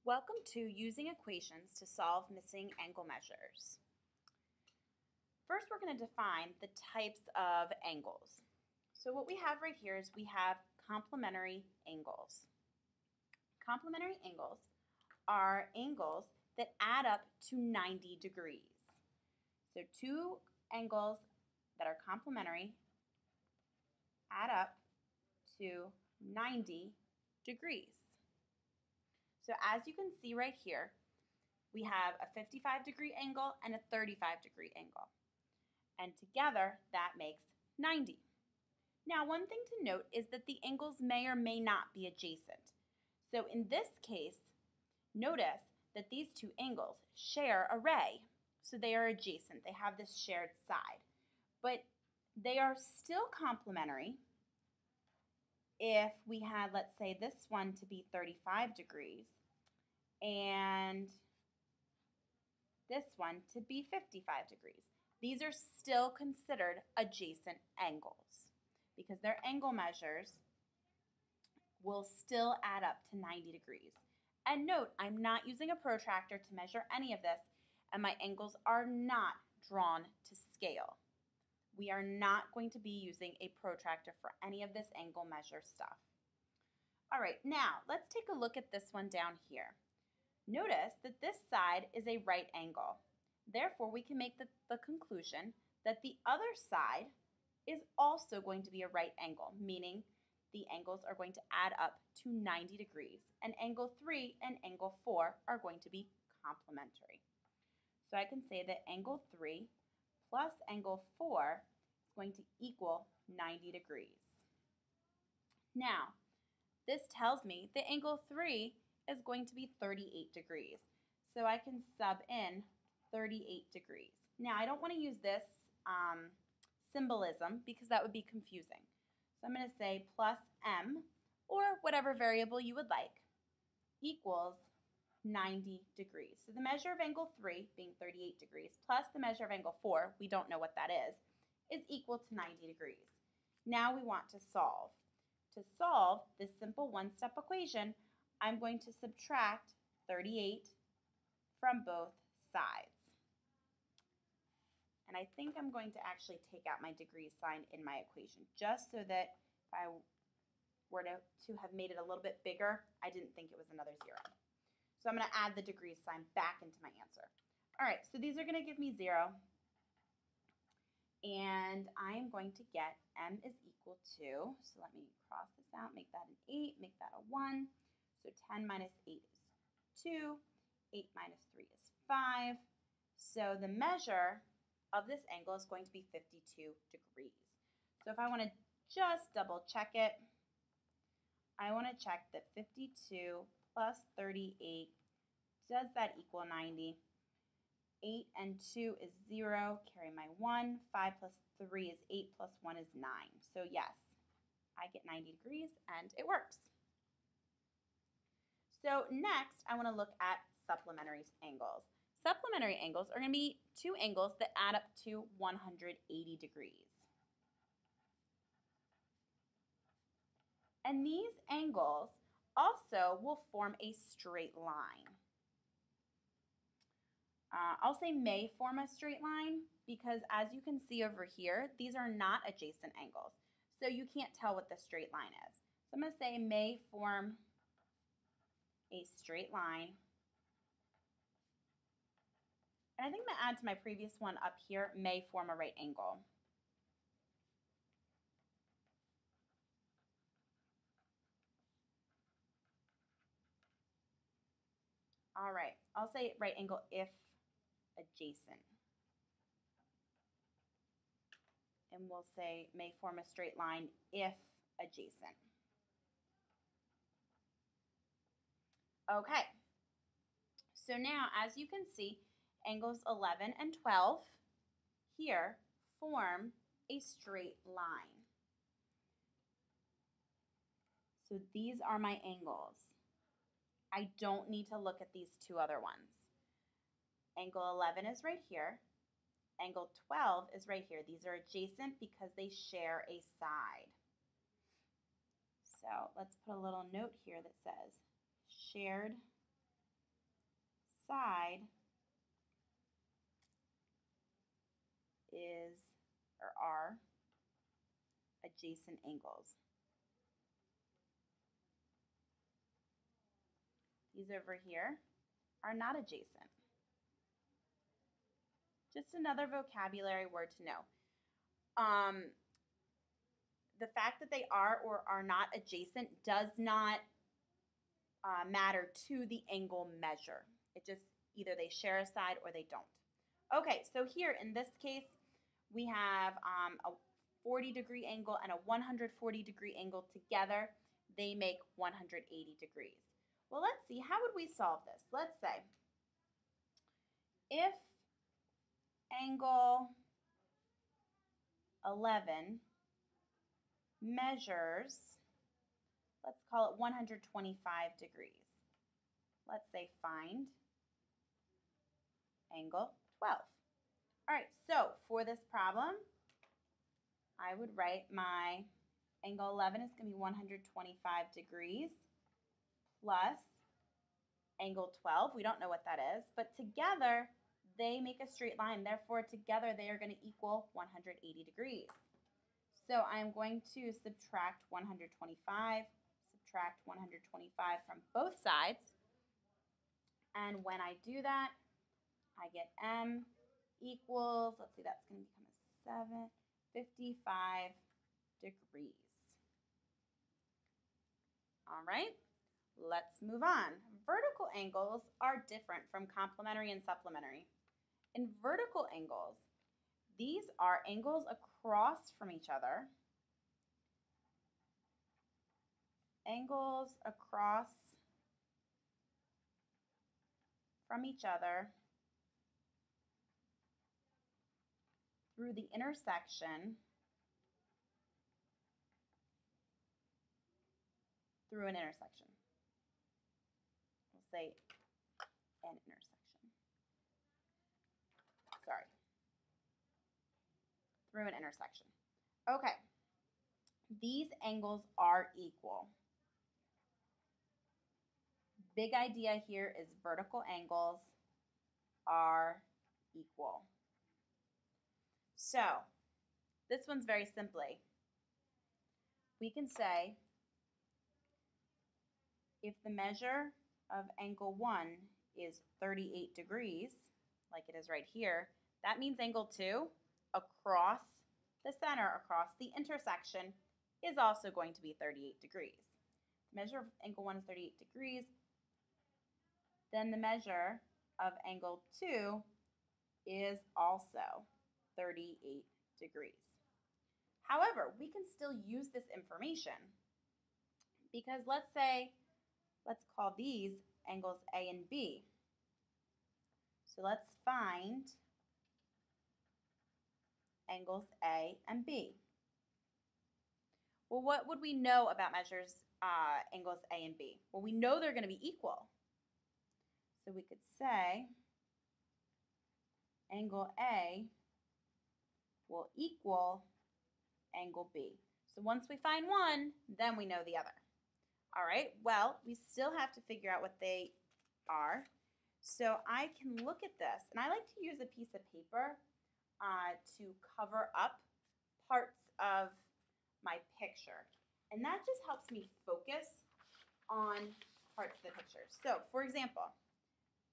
Welcome to Using Equations to Solve Missing Angle Measures. First, we're going to define the types of angles. So what we have right here is we have complementary angles. Complementary angles are angles that add up to 90 degrees. So two angles that are complementary add up to 90 degrees. So as you can see right here, we have a 55-degree angle and a 35-degree angle. And together, that makes 90. Now, one thing to note is that the angles may or may not be adjacent. So in this case, notice that these two angles share a ray. So they are adjacent. They have this shared side. But they are still complementary if we had, let's say, this one to be 35 degrees and this one to be 55 degrees. These are still considered adjacent angles because their angle measures will still add up to 90 degrees. And note, I'm not using a protractor to measure any of this, and my angles are not drawn to scale. We are not going to be using a protractor for any of this angle measure stuff. All right, now let's take a look at this one down here. Notice that this side is a right angle. Therefore, we can make the conclusion that the other side is also going to be a right angle, meaning the angles are going to add up to 90 degrees. And angle 3 and angle 4 are going to be complementary. So I can say that angle 3 plus angle 4 is going to equal 90 degrees. Now, this tells me that angle 3 is going to be 38 degrees. So I can sub in 38 degrees. Now, I don't want to use this symbolism because that would be confusing. So I'm going to say plus m, or whatever variable you would like, equals 90 degrees. So the measure of angle 3, being 38 degrees, plus the measure of angle 4, we don't know what that is equal to 90 degrees. Now we want to solve. To solve this simple one-step equation, I'm going to subtract 38 from both sides. And I think I'm going to actually take out my degree sign in my equation, just so that if I were to have made it a little bit bigger, I didn't think it was another 0. So I'm going to add the degree sign back into my answer. All right, so these are going to give me 0. And I'm going to get m is equal to, so let me cross this out, make that an 8, make that a 1. So 10 minus 8 is 2, 8 minus 3 is 5. So the measure of this angle is going to be 52 degrees. So if I want to just double check it, I want to check that 52 plus 38, does that equal 90? 8 and 2 is 0, carry my 1, 5 plus 3 is 8, plus 1 is 9. So yes, I get 90 degrees and it works. So next, I want to look at supplementary angles. Supplementary angles are going to be two angles that add up to 180 degrees. And these angles also will form a straight line. I'll say may form a straight line because as you can see over here, these are not adjacent angles. So you can't tell what the straight line is. So I'm going to say may form a straight line. And I think I'm going to add to my previous one up here, may form a right angle. All right, I'll say right angle if adjacent. And we'll say may form a straight line if adjacent. Okay, so now as you can see, angles 11 and 12 here form a straight line. So these are my angles. I don't need to look at these two other ones. Angle 11 is right here. Angle 12 is right here. These are adjacent because they share a side. So let's put a little note here that says shared side is or are adjacent angles. These over here are not adjacent. Just another vocabulary word to know. The fact that they are or are not adjacent does not matter to the angle measure. It just either they share a side or they don't. Okay, so here in this case, we have a 40-degree angle and a 140-degree angle together. They make 180 degrees. Well, let's see, how would we solve this? Let's say if angle 11 measures, let's call it 125 degrees. Let's say find angle 12. All right, so for this problem, I would write my angle 11 is going to be 125 degrees plus angle 12. We don't know what that is, but together they make a straight line. Therefore, together they are going to equal 180 degrees. So I'm going to subtract 125, subtract 125 from both sides. And when I do that, I get M equals, let's see, that's going to become a 55 degrees. All right, let's move on. Vertical angles are different from complementary and supplementary. In vertical angles, these are angles across from each other. Angles across from each other through the intersection through an intersection. We'll say an intersection. Sorry. Through an intersection. Okay. These angles are equal. Big idea here is vertical angles are equal. So, this one's very simply. We can say if the measure of angle 1 is 38 degrees, like it is right here, that means angle 2 across the center, across the intersection, is also going to be 38 degrees. The measure of angle 1 is 38 degrees. Then the measure of angle 2 is also 38 degrees. However, we can still use this information because let's call these angles A and B. So let's find angles A and B. Well, what would we know about angles A and B? Well, we know they're going to be equal. So we could say angle A will equal angle B. So once we find one, then we know the other. All right, well, we still have to figure out what they are. So I can look at this, and I like to use a piece of paper to cover up parts of my picture. And that just helps me focus on parts of the picture. So, for example,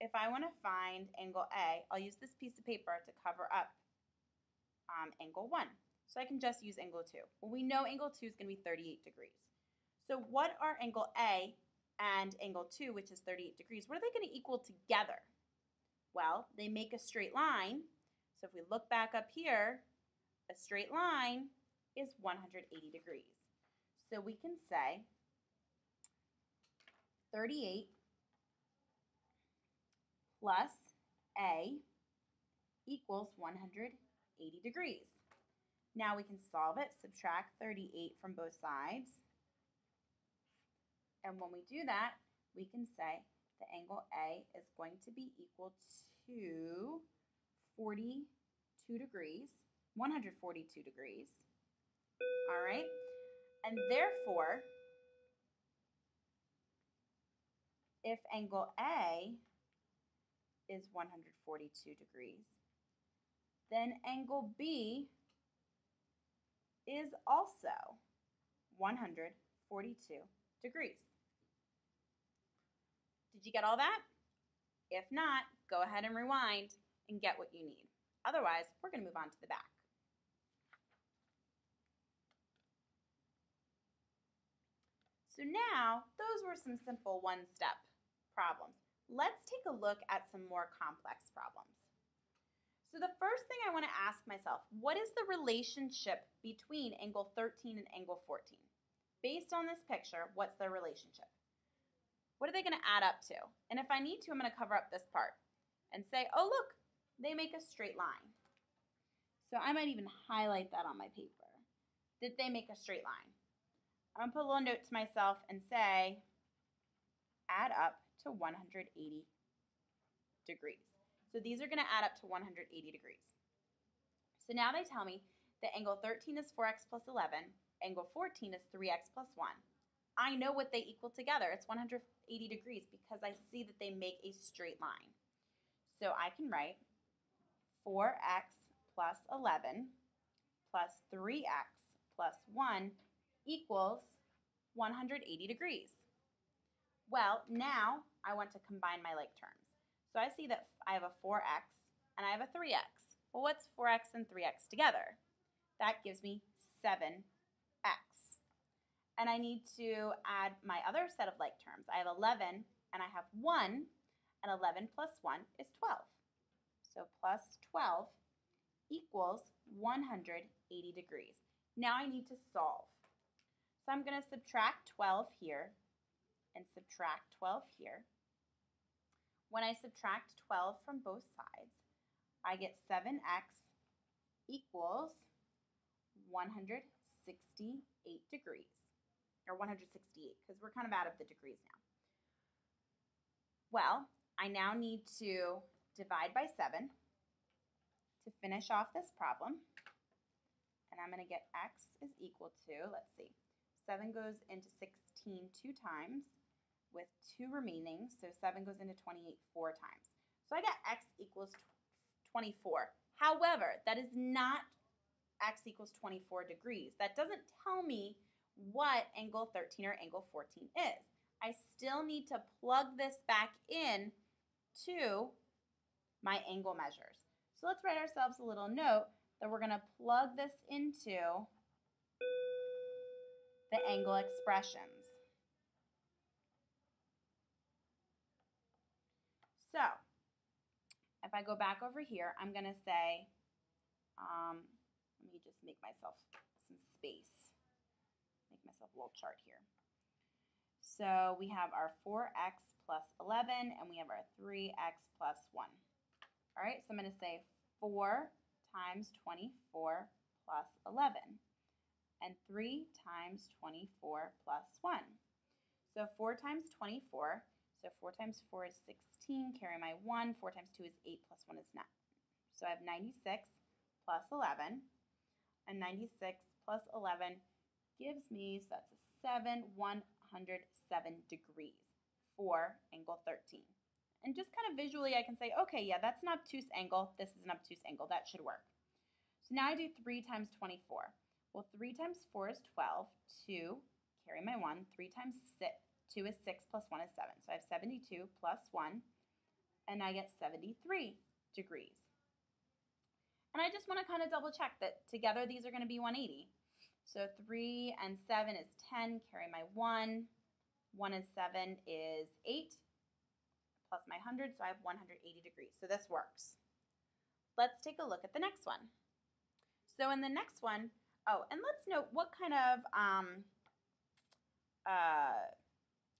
if I want to find angle A, I'll use this piece of paper to cover up angle 1. So I can just use angle 2. Well, we know angle 2 is going to be 38 degrees. So what are angle A and angle 2, which is 38 degrees, what are they going to equal together? Well, they make a straight line. So if we look back up here, a straight line is 180 degrees. So we can say 38 plus A equals 180 degrees. Now we can solve it, subtract 38 from both sides. And when we do that, we can say the angle A is going to be equal to 42 degrees, 142 degrees. All right? And therefore, if angle A is 142 degrees. Then angle B is also 142 degrees. Did you get all that? If not, go ahead and rewind and get what you need. Otherwise, we're going to move on to the back. So now, those were some simple one-step problems. Let's take a look at some more complex problems. So the first thing I want to ask myself, what is the relationship between angle 13 and angle 14? Based on this picture, what's their relationship? What are they going to add up to? And if I need to, I'm going to cover up this part and say, oh, look, they make a straight line. So I might even highlight that on my paper. Did they make a straight line? I'm going to put a little note to myself and say, add up to 180 degrees. So these are going to add up to 180 degrees. So now they tell me that angle 13 is 4x plus 11, angle 14 is 3x plus 1. I know what they equal together. It's 180 degrees because I see that they make a straight line. So I can write 4x plus 11 plus 3x plus 1 equals 180 degrees. Well, now I want to combine my like terms. So I see that I have a 4x and I have a 3x. Well, what's 4x and 3x together? That gives me 7x. And I need to add my other set of like terms. I have 11 and I have 1, and 11 plus 1 is 12. So plus 12 equals 180 degrees. Now I need to solve. So I'm going to subtract 12 here and subtract 12 here. When I subtract 12 from both sides, I get 7x equals 168 degrees. Or 168, because we're kind of out of the degrees now. Well, I now need to divide by 7 to finish off this problem. And I'm going to get x is equal to, let's see, 7 goes into 16 2 times with 2 remaining, so 7 goes into 28 4 times. So I get x equals 24. However, that is not x equals 24 degrees. That doesn't tell me what angle 13 or angle 14 is. I still need to plug this back in to my angle measures. So let's write ourselves a little note that we're going to plug this into the angle expressions. So if I go back over here, I'm going to say, let me just make myself some space. Make myself a little chart here. So we have our 4x plus 11, and we have our 3x plus 1. All right, so I'm going to say 4 times 24 plus 11, and 3 times 24 plus 1. So 4 times 24, so 4 times 4 is 16, carry my 1, 4 times 2 is 8, plus 1 is 9. So I have 96 plus 11, and 96 plus 11 gives me, so that's a 107 degrees for angle 13. And just kind of visually I can say, okay, yeah, that's an obtuse angle. This is an obtuse angle. That should work. So now I do 3 times 24. Well, 3 times 4 is 12. 2, carry my 1. 3 times 2 is 6 plus 1 is 7. So I have 72 plus 1, and I get 73 degrees. And I just want to kind of double check that together these are going to be 180. So 3 and 7 is 10, carry my 1. 1 and 7 is 8, plus my 100, so I have 180 degrees. So this works. Let's take a look at the next one. So in the next one, oh, and let's note what kind of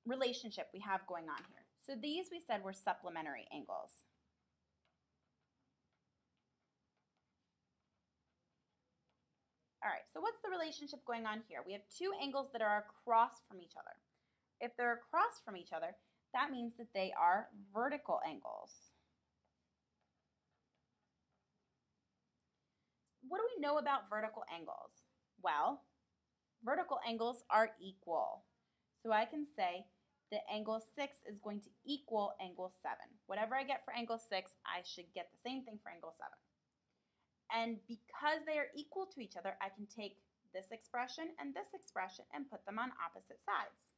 relationship we have going on here. So these we said were supplementary angles. All right, so what's the relationship going on here? We have two angles that are across from each other. If they're across from each other, that means that they are vertical angles. What do we know about vertical angles? Well, vertical angles are equal. So I can say that angle 6 is going to equal angle 7. Whatever I get for angle 6, I should get the same thing for angle 7. And because they are equal to each other, I can take this expression and put them on opposite sides.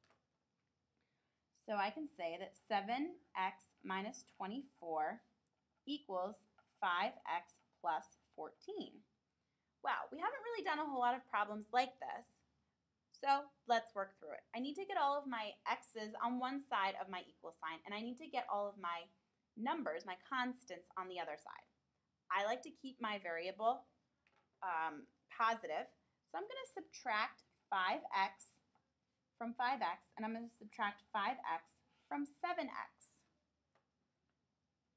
So I can say that 7x minus 24 equals 5x plus 14. Wow, we haven't really done a whole lot of problems like this. So let's work through it. I need to get all of my x's on one side of my equal sign, and I need to get all of my numbers, my constants, on the other side. I like to keep my variable positive, so I'm going to subtract 5x from 5x, and I'm going to subtract 5x from 7x.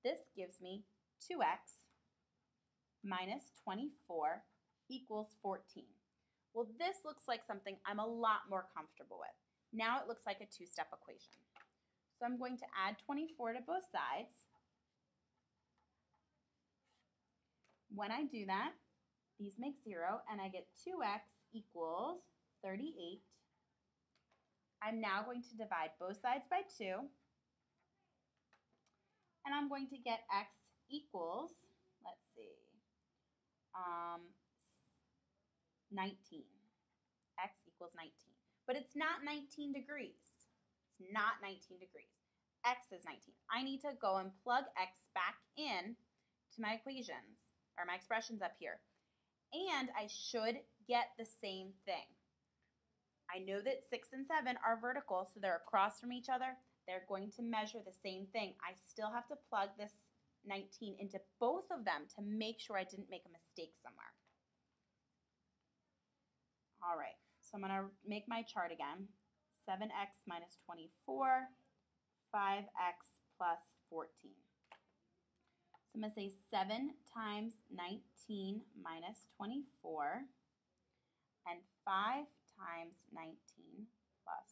This gives me 2x minus 24 equals 14. Well, this looks like something I'm a lot more comfortable with. Now it looks like a two-step equation. So I'm going to add 24 to both sides. When I do that, these make 0, and I get 2x equals 38. I'm now going to divide both sides by 2, and I'm going to get x equals, let's see, 19. X equals 19. But it's not 19 degrees. It's not 19 degrees. X is 19. I need to go and plug x back in to my equations, or my expressions up here. And I should get the same thing. I know that 6 and 7 are vertical, so they're across from each other. They're going to measure the same thing. I still have to plug this 19 into both of them to make sure I didn't make a mistake somewhere. All right, so I'm going to make my chart again. 7x minus 24, 5x plus 14. So I'm going to say 7 times 19 minus 24 and 5 times 19 plus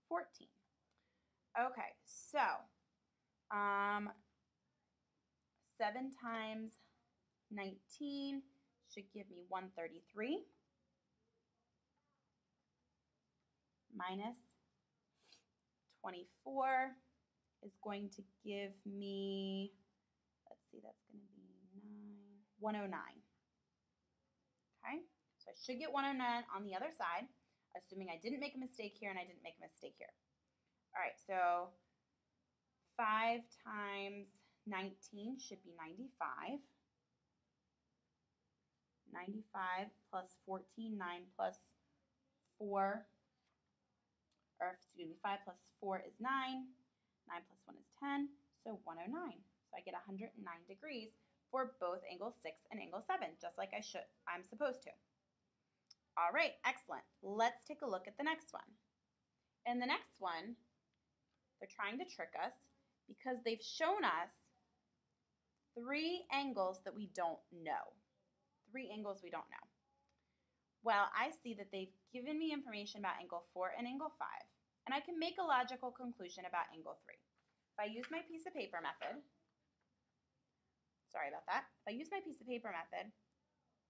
14. Okay, so 7 times 19 should give me 133 minus 24 is going to give me, let's see, that's going to be 109. Okay, so I should get 109 on the other side, assuming I didn't make a mistake here and I didn't make a mistake here. All right, so 5 times 19 should be 95. 95 plus 14, 9 plus 4, or excuse me, 5 plus 4 is 9. 9 plus 1 is 10, so 109. So I get 109 degrees for both angle 6 and angle 7, just like I'm supposed to. All right, excellent. Let's take a look at the next one. In the next one, they're trying to trick us because they've shown us 3 angles that we don't know. 3 angles we don't know. Well, I see that they've given me information about angle 4 and angle 5, and I can make a logical conclusion about angle 3. If I use my piece of paper method, sorry about that. If I use my piece of paper method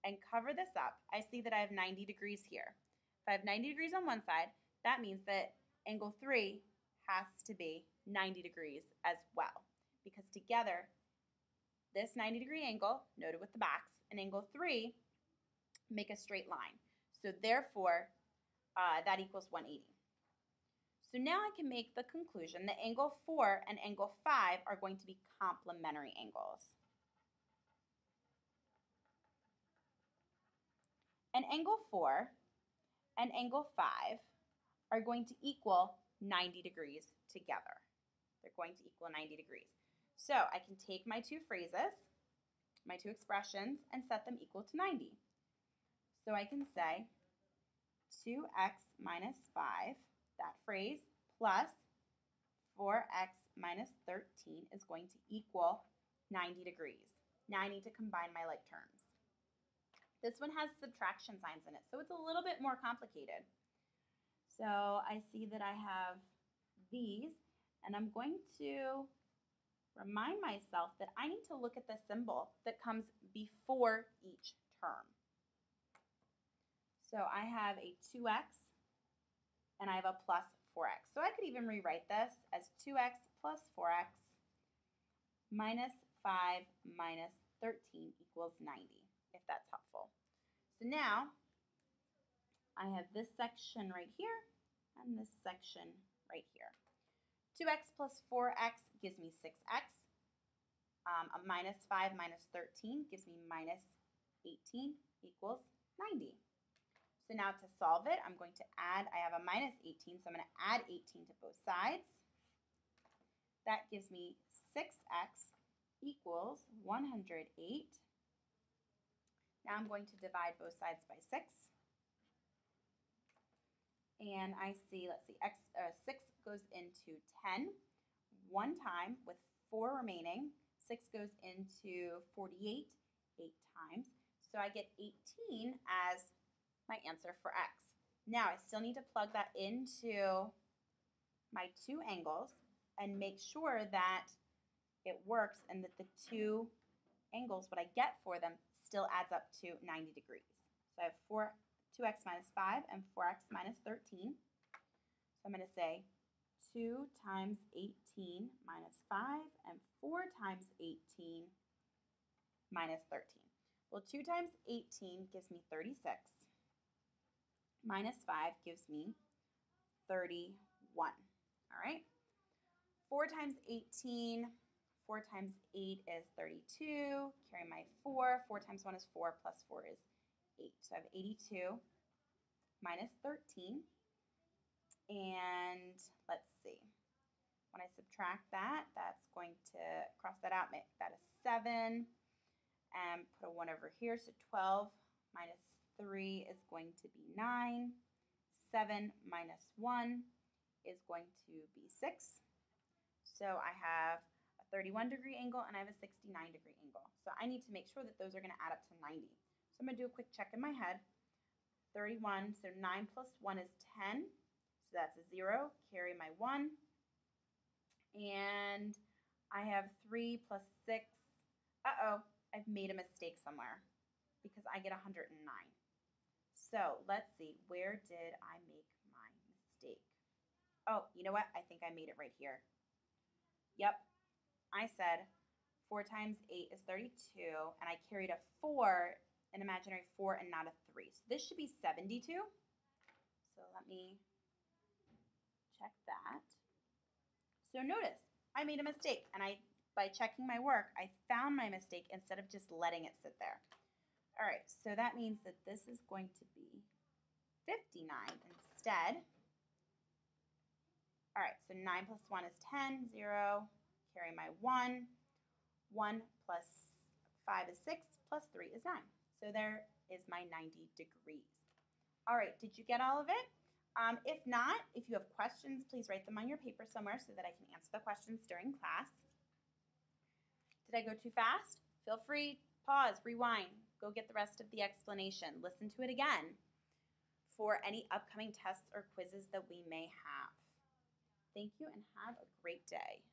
and cover this up, I see that I have 90 degrees here. If I have 90 degrees on one side, that means that angle 3 has to be 90 degrees as well, because together, this 90-degree angle, noted with the box, and angle 3 make a straight line. So therefore, that equals 180. So now I can make the conclusion that angle 4 and angle 5 are going to be complementary angles. And angle 4 and angle 5 are going to equal 90 degrees together. They're going to equal 90 degrees. So I can take my 2 phrases, my 2 expressions, and set them equal to 90. So I can say 2x minus 5, that phrase, plus 4x minus 13 is going to equal 90 degrees. Now I need to combine my like terms. This one has subtraction signs in it, so it's a little bit more complicated. So I see that I have these, and I'm going to remind myself that I need to look at the symbol that comes before each term. So I have a 2x and I have a plus 4x. So I could even rewrite this as 2x plus 4x minus 5 minus 13 equals 90, if that's helpful. So now I have this section right here and this section right here. 2x plus 4x gives me 6x. A minus 5 minus 13 gives me minus 18 equals 90. So now to solve it, I'm going to add, I have a minus 18, so I'm going to add 18 to both sides. That gives me 6x equals 108. Now I'm going to divide both sides by 6. And I see, let's see, 6 goes into 10 one time with 4 remaining. 6 goes into 48 8 times. So I get 18 as my answer for x. Now I still need to plug that into my two angles and make sure that it works and that the two angles, what I get for them, still adds up to 90 degrees. So I have 2x minus 5 and 4x minus 13. So I'm going to say 2 times 18 minus 5 and 4 times 18 minus 13. Well, 2 times 18 gives me 36. Minus 5 gives me 31. All right? 4 times 18, 4 times 8 is 32. Carry my 4. 4 times 1 is 4, plus 4 is 8. So I have 82 minus 13. And let's see. When I subtract that, that's going to cross that out, make that a 7. And put a 1 over here. So 12 minus 3 is going to be 9. 7 minus 1 is going to be 6. So I have a 31 degree angle and I have a 69 degree angle. So I need to make sure that those are going to add up to 90. So I'm going to do a quick check in my head. 31, so 9 plus 1 is 10. So that's a 0. Carry my 1. And I have 3 plus 6. Uh-oh, I've made a mistake somewhere because I get 109. So let's see, where did I make my mistake? Oh, you know what? I think I made it right here. Yep, I said 4 times 8 is 32, and I carried a 4, an imaginary 4, and not a 3. So this should be 72. So let me check that. So notice, I made a mistake, and by checking my work, I found my mistake instead of just letting it sit there. All right, so that means that this is going to be 59 instead. All right, so 9 plus 1 is 10, 0, carry my 1. 1 plus 5 is 6, plus 3 is 9. So there is my 90 degrees. All right, did you get all of it? If not, if you have questions, please write them on your paper somewhere so that I can answer the questions during class. Did I go too fast? Feel free, pause, rewind, go get the rest of the explanation. Listen to it again for any upcoming tests or quizzes that we may have. Thank you and have a great day.